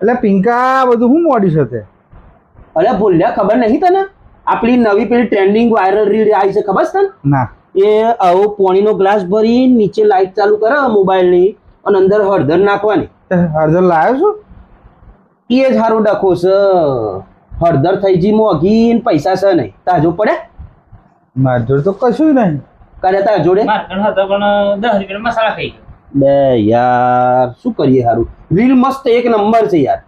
એટલે પિંકા બધું શું મોડી છે? અરે ભૂલ્યા ખબર નહીં તને? આપણી નવી પેલી ટ્રેન્ડિંગ વાયરલ રીલ આવી છે ખબર છે તને? ના. એ આવો પાણીનો ગ્લાસ ભરી નીચે લાઈટ ચાલુ કરે મોબાઈલની અને અંદર હળદર નાખવાની. હળદર લાવ્યો છું? એ જ સારો ડખો છે. હળદર થઈ જી મોઘી ને પૈસા છે નહીં. તાજો પડે? મારી જોડે તો કશું નહીં. કરે તાર જોડે? પણ 10 રૂપિયા મસાલા ખાઈ ગયો. બે યાર શું કરીએ સારું? રીલ મસ્ત એક નંબર છે યાર.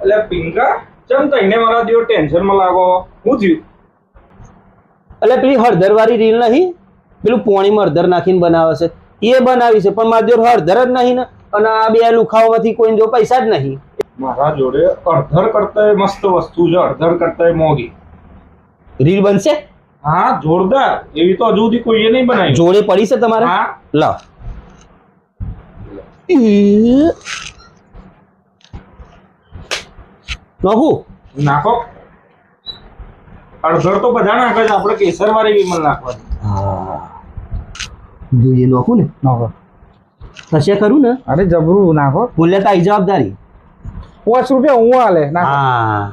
એટલે પિંકા ચમ તઈને મારા દિયો ટેન્શન માં લાગો હું થયું? એટલે પેલી હળદર વાળી રીલ નહીં, પેલું પોણીમાં હળદર નાખીને બનાવે છે એ બનાવી છે, પણ મારા જોડે હળદર જ નહીં ને અને આ બે લુખાઓમાંથી કોઈ જો પૈસા જ નહીં. મારા જોડે અડધર કરતા મસ્ત વસ્તુ છે, અડધર કરતા મોંઘી. રીલ બનશે? હા જોરદાર, એવી તો હજુ સુધી કોઈએ નહીં બનાવી. જોડે પડી છે તમારે? હા લાવ. નાખું? નાખો. અડધર તો બધા નાખે છે, આપણે કેસર વાળી વિમલ નાખવાની. હા જોઈએ નાખું ને? નાખો. થશે ખરું ને? અરે જબરું નાખો. બોલ્યા તારી જવાબદારી. 5 રૂપિયા હું હાલે નાખો. હા